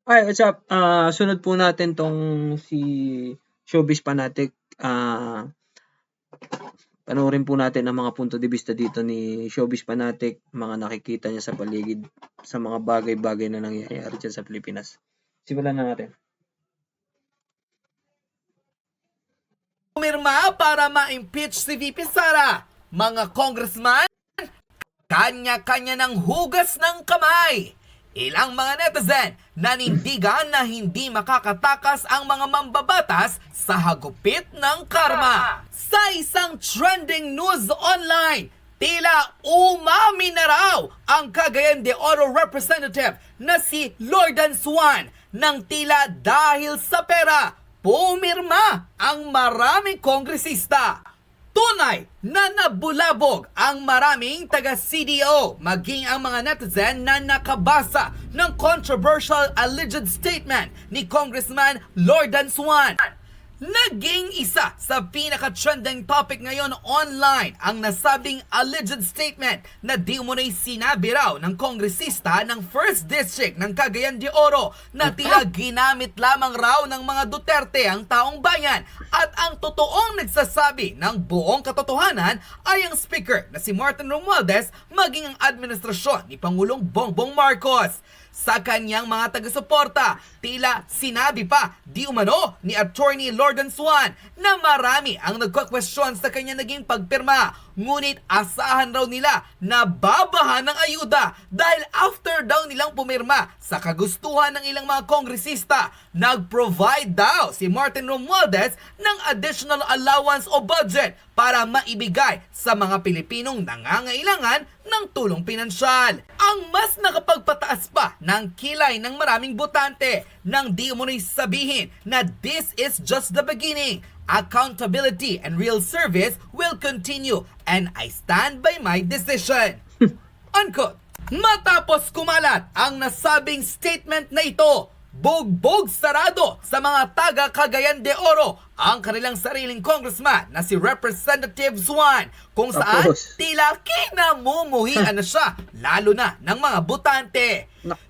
Hi, what's up? Sunod po natin 'tong si Showbiz Fanatic. Panoorin po natin ang mga punto de vista dito ni Showbiz Fanatic, mga nakikita niya sa paligid, sa mga bagay-bagay na nangyayari diyan sa Pilipinas. Simulan na natin. Pumirma para ma-impeach si VP Sara. Mga congressman, kanya-kanya ng hugas ng kamay. Ilang mga netizen nanindigan na hindi makakatakas ang mga mambabatas sa hagupit ng karma. Sa isang trending news online, tila umami na raw ang Cagayan de Oro representative na si Lordan Swan nang tila dahil sa pera, pumirma ang maraming kongresista. Tunay na nabulabog ang maraming taga-CDO, maging ang mga netizen na nakabasa ng controversial alleged statement ni Congressman Lordan Swan. Naging isa sa pinaka-trending topic ngayon online ang nasabing alleged statement na di umunay sinabi raw ng kongresista ng 1st District ng Cagayan de Oro na tila ginamit lamang raw ng mga Duterte ang taong bayan at ang totoong nagsasabi ng buong katotohanan ay ang speaker na si Martin Romualdez maging ang administrasyon ni Pangulong Bongbong Marcos. Sa kanyang mga taga-suporta, tila sinabi pa di umano ni Attorney Lordan Swan na marami ang nagka-question sa kanya naging pagpirma. Ngunit asahan raw nila na babahan ng ayuda dahil after daw nilang pumirma sa kagustuhan ng ilang mga kongresista, nag-provide daw si Martin Romualdez ng additional allowance o budget para maibigay sa mga Pilipinong nangangailangan ng tulong pinansyal. Ang mas nakapagpataas pa ng kilay ng maraming botante nang di umunoy sabihin na this is just the beginning. Accountability and real service will continue and I stand by my decision. Unquote. Matapos kumalat ang nasabing statement na ito, bugbog sarado sa mga taga Cagayan de Oro ang kanilang sariling congressman na si Representative Swan, kung saan tila kinamumuhian na siya lalo na ng mga botante.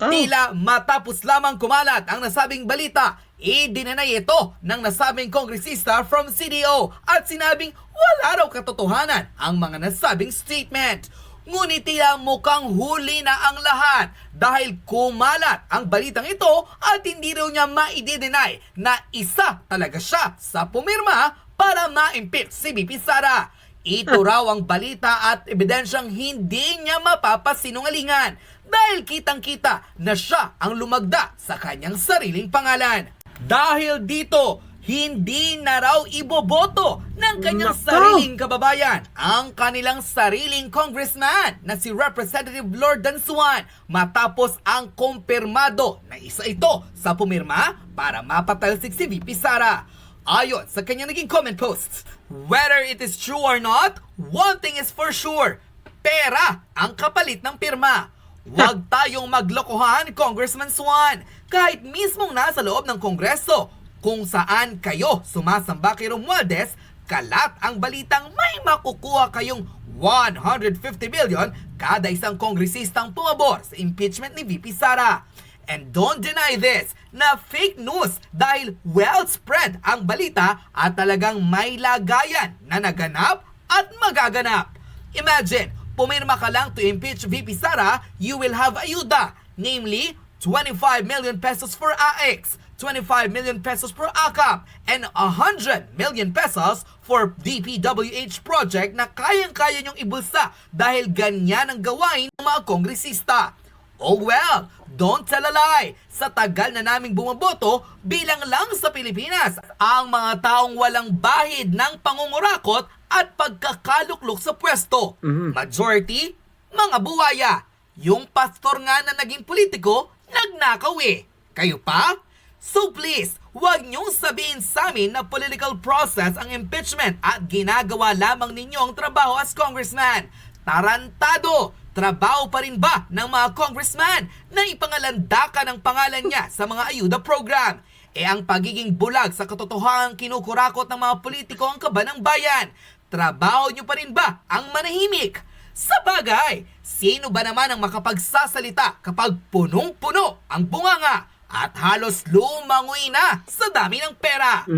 Tila matapos lamang kumalat ang nasabing balita, idinanay ito ng nasabing kongresista from CDO at sinabing wala raw katotohanan ang mga nasabing statement. Ngunit tila mukhang huli na ang lahat dahil kumalat ang balitang ito at hindi raw niya ma-i-deny na isa talaga siya sa pumirma para ma-impeach si VP Sara. Ito raw ang balita at ebidensyang hindi niya mapapasinungalingan dahil kitang-kita na siya ang lumagda sa kanyang sariling pangalan. Dahil dito, hindi na raw iboboto ng kanyang sariling kababayan ang kanilang sariling congressman na si Representative Lordan Swan matapos ang kumpirmado na isa ito sa pumirma para mapatalsik si VP Sara. Ayon sa kanyang naging comment post, whether it is true or not, one thing is for sure, pera ang kapalit ng pirma. Huwag tayong maglokohan, Congressman Swan, kahit mismong nasa loob ng Kongreso, kung saan kayo sumasamba kay Romualdez, kalat ang balitang may makukuha kayong 150 billion kada isang kongresistang pumabor sa impeachment ni VP Sara. And don't deny this, na fake news dahil well spread ang balita at talagang may lagayan na naganap at magaganap. Imagine, pumirma ka lang to impeach VP Sara, you will have ayuda, namely 25 million pesos for AX, 25 million pesos for AKAP, and 100 million pesos for DPWH project na kayang-kaya niyong ibulsa dahil ganyan ang gawain ng mga kongresista. Oh well, don't tell a lie. Sa tagal na naming bumaboto, bilang lang sa Pilipinas ang mga taong walang bahid ng pangungurakot at pagkakaluklok sa pwesto. Majority, mga buwaya. Yung pastor nga na naging politiko, nagnakaw eh. Kayo pa? So please, huwag niyong sabihin sa amin na political process ang impeachment at ginagawa lamang ninyo ang trabaho as congressman. Tarantado! Trabaho pa rin ba ng mga congressman na ipangalandakan ang pangalan niya sa mga ayuda program? Ang pagiging bulag sa katotohanang kinukurakot ng mga politiko ang kaba ng bayan. Trabaho niyo pa rin ba ang manahimik? Sa bagay, sino ba naman ang makapagsasalita kapag punong-puno ang bunganga at halos lumangoy na sa dami ng pera.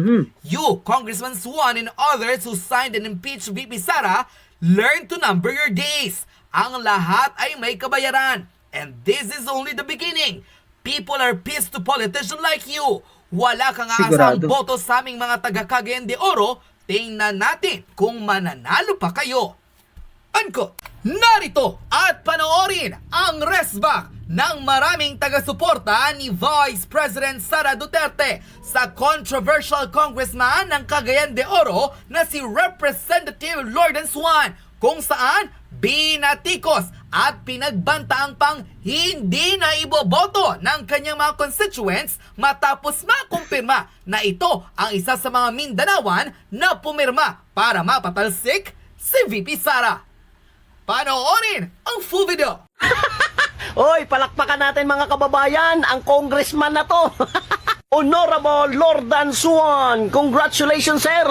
You, Congressman Swan and others who signed and impeached VP Sara, learn to number your days. Ang lahat ay may kabayaran. And this is only the beginning. People are pissed to politicians like you. Wala kang aasang Sigurado. boto sa aming mga taga Cagayan de Oro. Tingnan natin kung mananalo pa kayo. Unquote. Narito at panoorin ang resback ng maraming taga-suporta ni Vice President Sara Duterte sa controversial congressman ng Cagayan de Oro na si Representative Lorden Swan, kung saan binatikos at pinagbantaang pang hindi na iboboto ng kanyang mga constituents matapos makumpirma na ito ang isa sa mga Mindanawan na pumirma para mapatalsik si VP Sara. Panoorin ang full video. Oy, palakpakan natin mga kababayan, ang congressman na to. Honorable Lordan Swan, congratulations sir.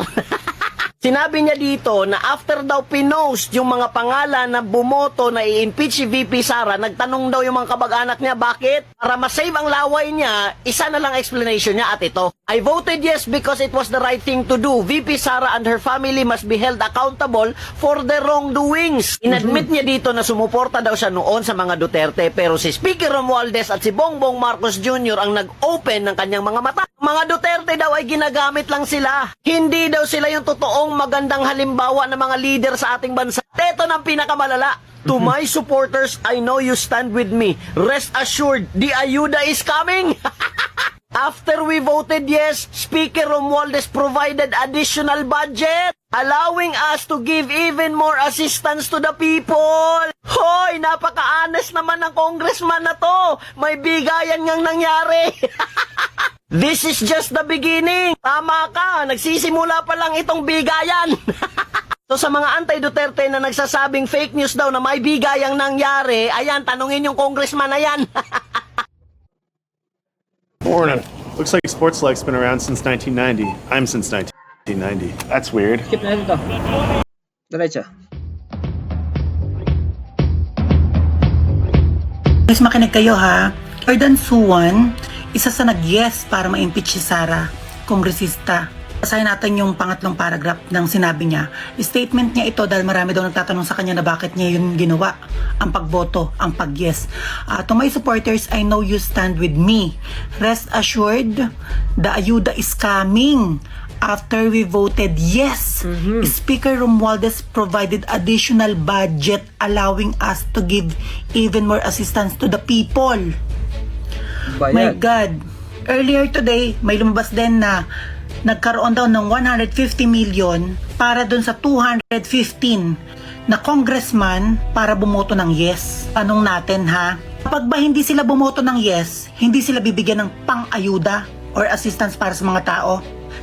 Sinabi niya dito na after daw pinost yung mga pangalan na bumoto na i-impeach si VP Sara, nagtanong daw yung mga kabag-anak niya bakit? Para masave ang laway niya, isa na lang explanation niya at ito. I voted yes because it was the right thing to do. VP Sara and her family must be held accountable for their wrongdoings. Inadmit niya dito na sumuporta daw siya noon sa mga Duterte, pero si Speaker Romualdez at si Bongbong Marcos Jr. ang nag-open ng kanyang mga mata. Mga Duterte daw ay ginagamit lang sila. Hindi daw sila yung totoong magandang halimbawa ng mga leader sa ating bansa. Ito ng pinakamalala. To my supporters, I know you stand with me. Rest assured, the ayuda is coming. After we voted yes, Speaker Romualdez provided additional budget, allowing us to give even more assistance to the people. Hoy, napaka-honest naman ng congressman na to. May bigayan ngang nangyari. This is just the beginning. Tama ka, nagsisimula pa lang itong bigayan. So sa mga anti-Duterte na nagsasabing fake news daw na may bigayang nangyari, ayan, tanungin yung congressman na yan. Morning. Looks like Sports Like's been around since 1990. I'm since 1990. That's weird. Skip na dito. Diretso. Please makinig kayo ha. Lordan Swan, isa sa nag-yes para ma-impeach si Sara, kongresista. Basahin natin yung pangatlong paragraph ng sinabi niya. Statement niya ito dahil marami daw nagtatanong sa kanya na bakit niya yun ginawa. Ang pagboto, ang pag-yes. To my supporters, I know you stand with me. Rest assured, the ayuda is coming. After we voted yes, Speaker Romualdez provided additional budget allowing us to give even more assistance to the people. My God. Earlier today, may lumabas din na nagkaroon daw ng 150 million para dun sa 215 na congressman para bumoto ng yes. Tanong natin ha, kapag ba hindi sila bumoto ng yes, hindi sila bibigyan ng pang-ayuda or assistance para sa mga tao?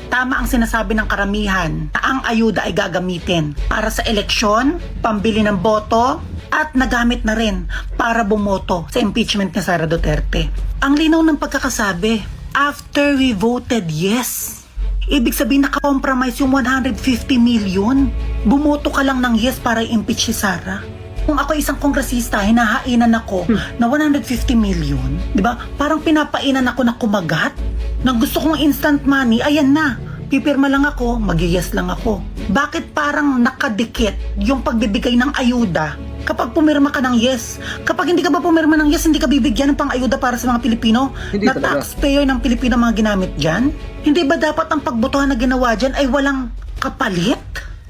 Tama ang sinasabi ng karamihan na ang ayuda ay gagamitin para sa eleksyon, pambili ng boto, at nagamit na rin para bumoto sa impeachment ni Sara Duterte. Ang linaw ng pagkakasabi, after we voted yes, ibig sabihin naka-compromise yung 150 million. Bumoto ka lang ng yes para i-impeach si Sara. Kung ako isang kongresista, hinahainan ako na 150 million, di ba? Parang pinapainan ako na kumagat. Nang gusto kong instant money, ayan na. Pipirma lang ako, mag-yes lang ako. Bakit parang nakadikit yung pagbibigay ng ayuda kapag pumirma ka ng yes? Kapag hindi ka ba pumirma ng yes, hindi ka bibigyan ng pang-ayuda para sa mga Pilipino? Hindi na talaga. Taxpayer ng Pilipino mga ginamit dyan? Hindi ba dapat ang pagbotohan na ginawa dyan ay walang kapalit?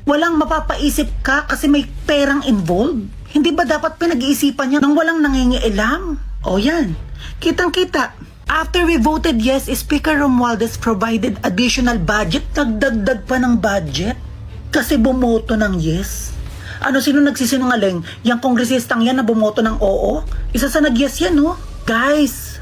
Walang mapapaisip ka kasi may perang involved? Hindi ba dapat pinag-iisipan niya nang walang nangingialam? O yan, kitang-kita. After we voted yes, Speaker Romualdez provided additional budget. Nagdagdag pa ng budget kasi bumoto ng yes. Ano, sino nagsisinungaling? Yang kongresistang yan na bumoto ng oo? Isa sa nag-yes yan, no? Guys,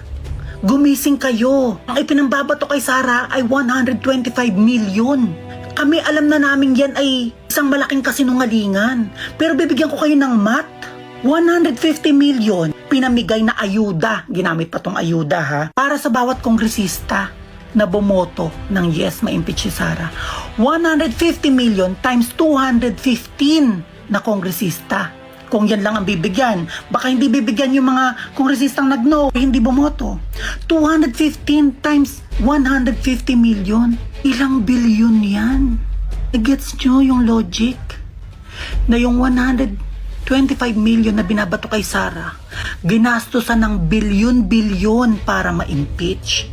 gumising kayo. Ang ipinambabato kay Sara ay 125 million. Kami alam na namin yan ay isang malaking kasinungalingan. Pero bibigyan ko kayo ng math. 150 million pinamigay na ayuda. Ginamit pa tong ayuda ha. Para sa bawat kongresista na bumoto ng yes ma-impeach si Sara. 150 million times 215 na kongresista. Kung yan lang ang bibigyan, baka hindi bibigyan yung mga kongresistang nag-no, hindi bumoto. 215 times 150 million. Ilang bilyon yan? Gets nyo yung logic? Na yung 125 million na binabato kay Sara, ginastosan ng bilyon-bilyon para ma-impeach.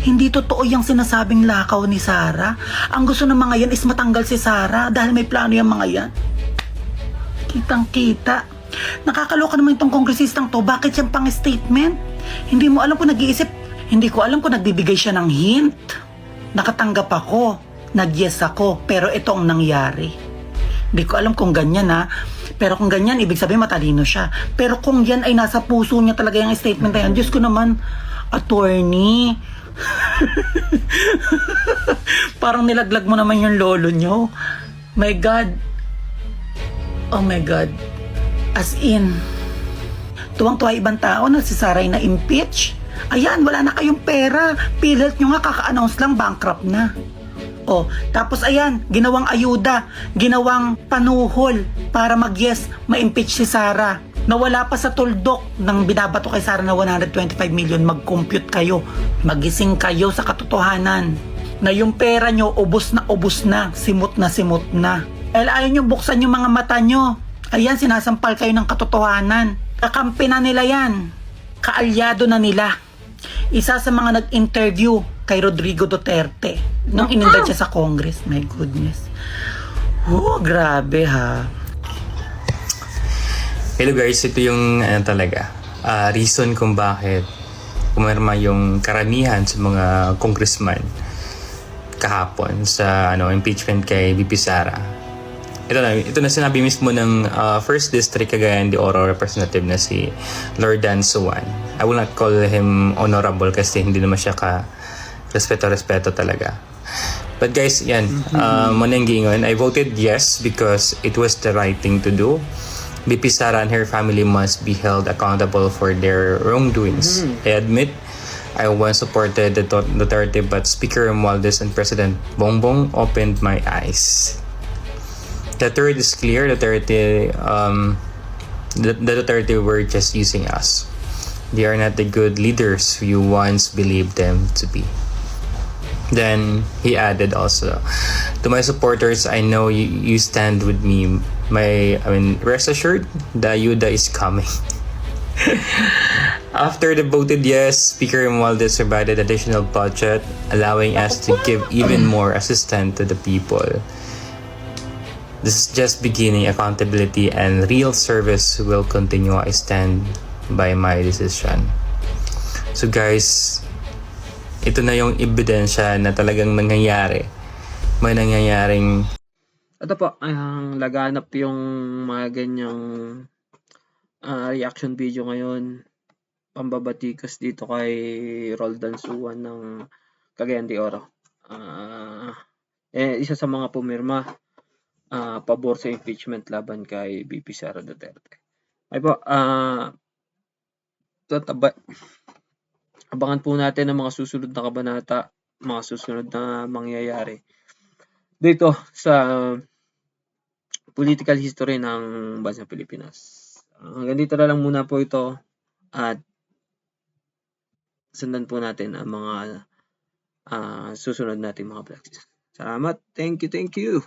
Hindi totoo yung sinasabing lakaw ni Sara. Ang gusto ng mga yan is matanggal si Sara dahil may plano yung mga yan. Kitang-kita. Nakakaloka naman itong kongresistang to. Bakit siyang pang-statement? Hindi mo alam kung nag-iisip. Hindi ko alam kung nagbibigay siya ng hint. Nakatanggap ako. Nag-yes ako. Pero ito ang nangyari. Hindi ko alam kung ganyan ha. Pero kung ganyan, ibig sabihin matalino siya. Pero kung yan ay nasa puso niya talaga yung statement na yan, Diyos ko naman, attorney. Parang nilaglag mo naman yung lolo nyo. My God. Oh my God. As in, tuwang-tuwa ibang tao na si Sara ay na-impeach. Ayan, wala na kayong pera. Pilit nyo nga, kaka-announce lang, bankrupt na. Oh, tapos ayan, ginawang ayuda, ginawang panuhol para mag-yes, ma-impeach si Sara. Nawala pa sa tuldok ng binabato kay Sara na 125 million, mag-compute kayo. Magising kayo sa katotohanan na yung pera nyo, ubos na, simot na. Ayaw nyo buksan yung mga mata nyo. Ayan, sinasampal kayo ng katotohanan. Kakampi na nila yan. Kaalyado na nila. Isa sa mga nag-interview kay Rodrigo Duterte nung ininda siya sa Congress. My goodness. Oh, grabe ha. Hello guys, ito yung reason kung bakit pumirma yung karamihan sa mga congressman kahapon sa impeachment kay VP Sara. Ito na sinabi mismo ng 1st District Cagayan de Oro representative na si Lord Dan Suwan. I will not call him honorable kasi hindi naman siya respeto talaga. But guys, yan, manenggingon, I voted yes because it was the right thing to do. VP Sara and her family must be held accountable for their wrongdoings. I admit, I once supported Duterte, but Speaker Romualdez and President Bongbong opened my eyes. The third is clear. The Duterte were just using us. They are not the good leaders you once believed them to be. Then he added also, to my supporters, I know you stand with me. Rest assured, the ayuda is coming. After the voted yes, Speaker Romualdez provided additional budget, allowing us to give even more assistance to the people. This is just beginning. Accountability and real service will continue. I stand by my decision. So guys, ito na yung ebidensya na talagang nangyayari. May nangyayaring... Ito po, laganap yung mga ganyang reaction video ngayon. Pambabatikas dito kay Roldan Suwan ng Cagayan de Oro. Isa sa mga pumirma pabor sa impeachment laban kay VP Sara Duterte. Ay po, abangan po natin ang mga susunod na kabanata, mga susunod na mangyayari dito sa political history ng bansang Pilipinas. Hanggang dito na lang muna po ito at sundan po natin ang mga susunod nating mga vlogs. Salamat. Thank you.